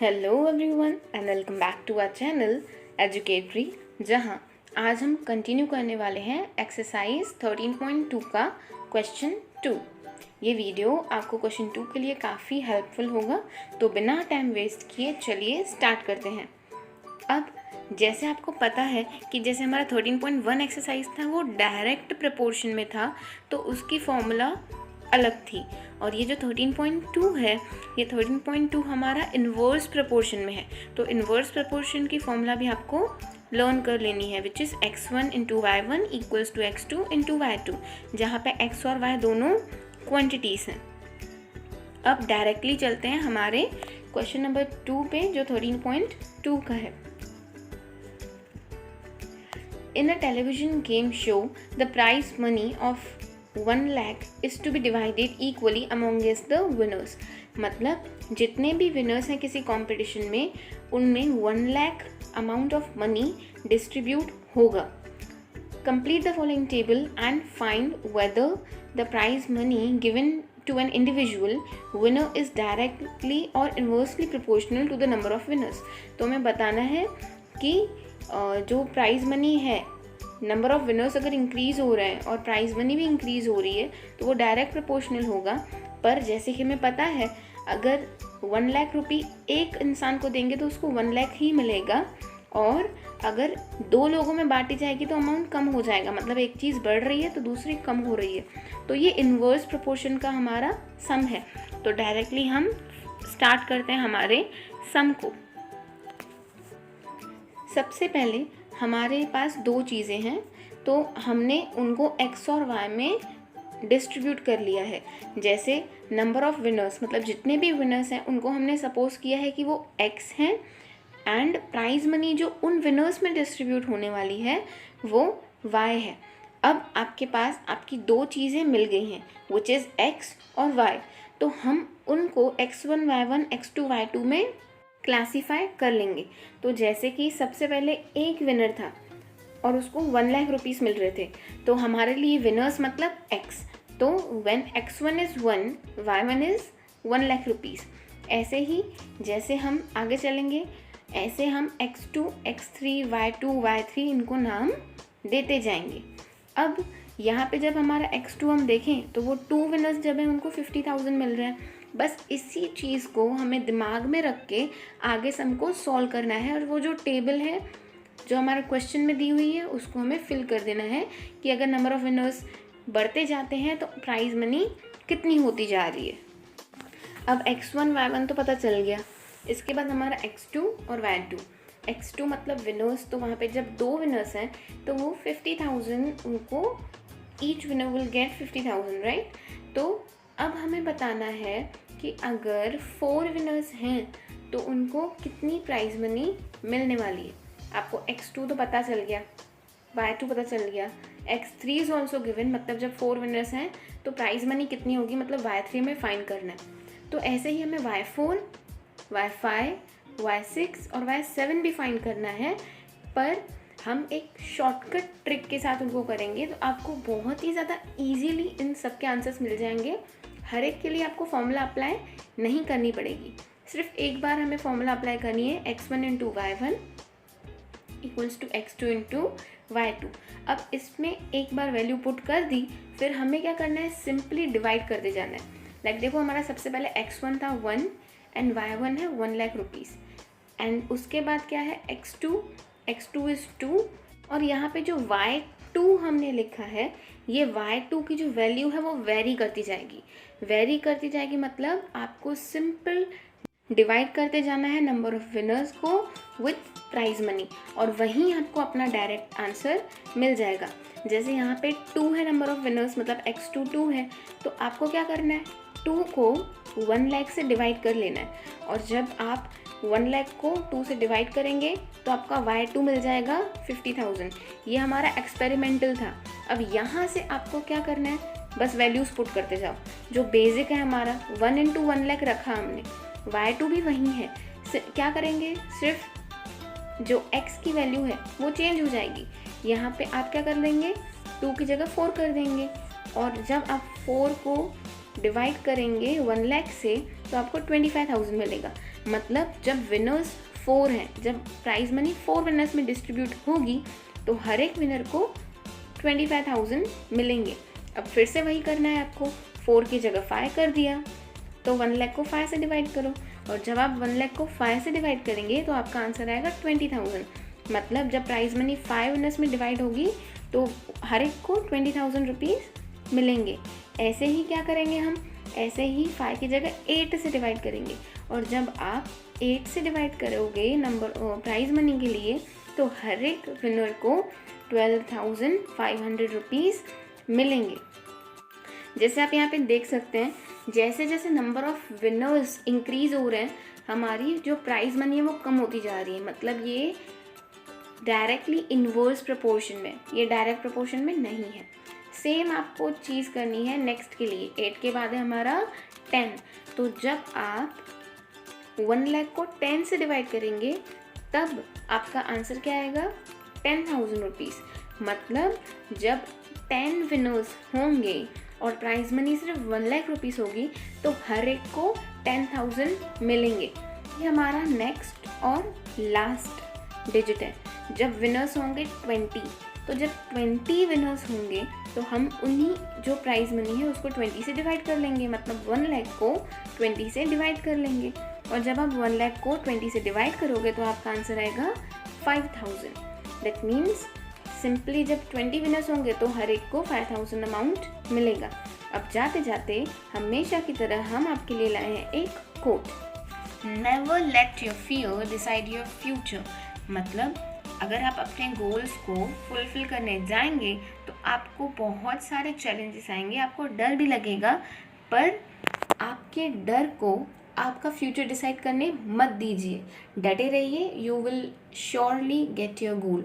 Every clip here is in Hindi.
Hello everyone and welcome back to our channel Educatory, जहां आज हम कंटिन्यू करने वाले हैं एक्सरसाइज 13.2 का क्वेश्चन 2। ये वीडियो आपको क्वेश्चन 2 के लिए काफ़ी हेल्पफुल होगा, तो बिना टाइम वेस्ट किए चलिए स्टार्ट करते हैं। अब जैसे आपको पता है कि जैसे हमारा 13.1 एक्सरसाइज था वो डायरेक्ट प्रपोर्शन में था, तो उसकी फॉर्मूला अलग थी। और ये जो 13.2 है, ये 13.2 हमारा इन्वर्स प्रपोर्शन में है। तो इन्वर्स प्रपोर्शन की फॉर्मूला भी आपको लर्न कर लेनी है, which is x1 into y1 equals to x2 into y2, जहाँ पे x और y दोनों क्वांटिटीज़ हैं। अब डायरेक्टली चलते हैं हमारे क्वेश्चन नंबर 2 पे, जो 13.2 का है। In a television game show the prize money of 1 lakh is to be divided equally amongst the winners. मतलब जितने भी विनर्स हैं किसी कंपटीशन में, उनमें 1 lakh amount of money distribute होगा। Complete the following table and find whether the prize money given to an individual winner is directly or inversely proportional to the number of winners. तो हमें बताना है कि जो प्राइज मनी है, नंबर ऑफ विनर्स अगर इंक्रीज़ हो रहे हैं और प्राइज मनी भी इंक्रीज़ हो रही है, तो वो डायरेक्ट प्रोपोर्शनल होगा। पर जैसे कि हमें पता है, अगर 1 लाख रुपये एक इंसान को देंगे तो उसको 1 लाख ही मिलेगा, और अगर 2 लोगों में बांटी जाएगी तो अमाउंट कम हो जाएगा। मतलब एक चीज़ बढ़ रही है तो दूसरी कम हो रही है। तो ये इन्वर्स प्रोपोर्शन का हमारा सम है। तो डायरेक्टली हम स्टार्ट करते हैं हमारे सम को। सबसे पहले हमारे पास 2 चीज़ें हैं, तो हमने उनको x और y में डिस्ट्रीब्यूट कर लिया है। जैसे नंबर ऑफ़ विनर्स, मतलब जितने भी विनर्स हैं उनको हमने सपोज किया है कि वो x हैं, एंड प्राइज मनी जो उन विनर्स में डिस्ट्रीब्यूट होने वाली है वो y है। अब आपके पास आपकी 2 चीज़ें मिल गई हैं, विच इज़ x और y। तो हम उनको x1 y1 x2 y2 में क्लासीफाई कर लेंगे। तो जैसे कि सबसे पहले एक विनर था और उसको 1 लाख रुपीज़ मिल रहे थे, तो हमारे लिए विनर्स मतलब x। तो when x1 is 1, y1 is 1 lakh rupees. ऐसे ही जैसे हम आगे चलेंगे, ऐसे हम x2 x3 y2 y3 इनको नाम देते जाएंगे। अब यहाँ पे जब हमारा x2 हम देखें तो वो 2 विनर्स जब हैं उनको 50,000 मिल रहे हैं। बस इसी चीज़ को हमें दिमाग में रख के आगे सम को सॉल्व करना है, और वो जो टेबल है जो हमारे क्वेश्चन में दी हुई है उसको हमें फिल कर देना है कि अगर नंबर ऑफ़ विनर्स बढ़ते जाते हैं तो प्राइज मनी कितनी होती जा रही है। अब x1 y1 तो पता चल गया। इसके बाद हमारा x2 और y2। x2 मतलब विनर्स, तो वहाँ पे जब 2 विनर्स हैं तो वो 50,000 उनको, each winner will get 50,000, right. तो अब हमें बताना है कि अगर 4 विनर्स हैं तो उनको कितनी प्राइज मनी मिलने वाली है। आपको x2 तो पता चल गया, y2 पता चल गया, x3 इज़ ऑल्सो गिवन। मतलब जब 4 विनर्स हैं तो प्राइज मनी कितनी होगी, मतलब y3 में फाइंड करना है। तो ऐसे ही हमें y4, y5, y6 और y7 भी फाइंड करना है, पर हम एक शॉर्टकट ट्रिक के साथ उनको करेंगे तो आपको बहुत ही ज़्यादा ईजीली इन सब के आंसर्स मिल जाएंगे। हर एक के लिए आपको फॉर्मूला अप्लाई नहीं करनी पड़ेगी, सिर्फ एक बार हमें फॉर्मूला अप्लाई करनी है, x1 into y1 equals to x2 into y2। अब इसमें एक बार वैल्यू पुट कर दी, फिर हमें क्या करना है, सिंपली डिवाइड करते जाना है। लाइक देखो, हमारा सबसे पहले x1 था 1 एंड y1 है 1 लाख रुपीज़, एंड उसके बाद क्या है x2 इज़ 2, और यहाँ पे जो y2 हमने लिखा है, ये y2 की जो वैल्यू है वो वेरी करती जाएगी। मतलब आपको सिंपल डिवाइड करते जाना है नंबर ऑफ़ विनर्स को विथ प्राइज मनी, और वहीं आपको अपना डायरेक्ट आंसर मिल जाएगा। जैसे यहाँ पे 2 है नंबर ऑफ़ विनर्स, मतलब x2 2 है, तो आपको क्या करना है, 2 को 1 लाख से डिवाइड कर लेना है, और जब आप 1 लाख को 2 से डिवाइड करेंगे तो आपका y2 मिल जाएगा 50,000। ये हमारा एक्सपेरिमेंटल था। अब यहाँ से आपको क्या करना है, बस वैल्यूज़ पुट करते जाओ। जो बेसिक है हमारा 1 इंटू 1 लाख रखा हमने, y2 भी वही है। क्या करेंगे, सिर्फ जो x की वैल्यू है वो चेंज हो जाएगी। यहाँ पे आप क्या कर लेंगे, 2 की जगह 4 कर देंगे, और जब आप 4 को डिवाइड करेंगे 1 लाख से तो आपको 25,000 मिलेगा। मतलब जब विनर्स 4 हैं, जब प्राइज मनी 4 विनर्स में डिस्ट्रीब्यूट होगी तो हर एक विनर को 25,000 मिलेंगे। अब फिर से वही करना है आपको, 4 की जगह 5 कर दिया, तो 1 लाख को 5 से डिवाइड करो, और जब आप 1 लाख को 5 से डिवाइड करेंगे तो आपका आंसर आएगा 20,000। मतलब जब प्राइज मनी 5 विनर्स में डिवाइड होगी तो हर एक को 20,000 रुपीज़ मिलेंगे। ऐसे ही क्या करेंगे हम, ऐसे ही 5 की जगह 8 से डिवाइड करेंगे, और जब आप 8 से डिवाइड करोगे नंबर प्राइज मनी के लिए तो हर एक विनर को 12,500 रुपीज़ मिलेंगे। जैसे आप यहाँ पे देख सकते हैं, जैसे जैसे नंबर ऑफ़ विनर्स इंक्रीज़ हो रहे हैं हमारी जो प्राइज मनी है वो कम होती जा रही है। मतलब ये डायरेक्टली इन्वर्स प्रोपोर्शन में, ये डायरेक्ट प्रोपोर्शन में नहीं है। सेम आपको चीज़ करनी है नेक्स्ट के लिए। 8 के बाद है हमारा 10, तो जब आप 1 लाख को 10 से डिवाइड करेंगे तब आपका आंसर क्या आएगा, 10,000 रुपीज़। मतलब जब 10 विनर्स होंगे और प्राइज मनी सिर्फ 1 लाख रुपीज़ होगी तो हर एक को 10,000 मिलेंगे। ये हमारा नेक्स्ट और लास्ट डिजिट है। जब विनर्स होंगे 20, तो जब 20 विनर्स होंगे तो हम उन्हीं जो प्राइज मनी है उसको 20 से डिवाइड कर लेंगे। मतलब 1 लाख को 20 से डिवाइड कर लेंगे, और जब आप 1 लाख को 20 से डिवाइड करोगे तो आपका आंसर आएगा 5,000। दैट मीन्स सिंपली जब 20 विनर्स होंगे तो हर एक को 5,000 अमाउंट मिलेगा। अब जाते जाते हमेशा की तरह हम आपके लिए लाए हैं एक quote, never let your fear decide your future. मतलब अगर आप अपने गोल्स को फुलफिल करने जाएंगे तो आपको बहुत सारे चैलेंजेस आएंगे, आपको डर भी लगेगा, पर आपके डर को आपका फ्यूचर डिसाइड करने मत दीजिए, डटे रहिए, you will surely get your goal.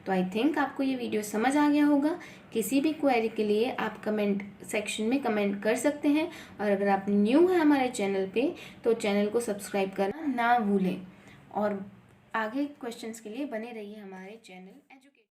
तो आई थिंक आपको ये वीडियो समझ आ गया होगा। किसी भी क्वेरी के लिए आप कमेंट सेक्शन में कमेंट कर सकते हैं, और अगर आप न्यू हैं हमारे चैनल पे तो चैनल को सब्सक्राइब करना ना भूलें, और आगे क्वेश्चंस के लिए बने रहिए हमारे चैनल।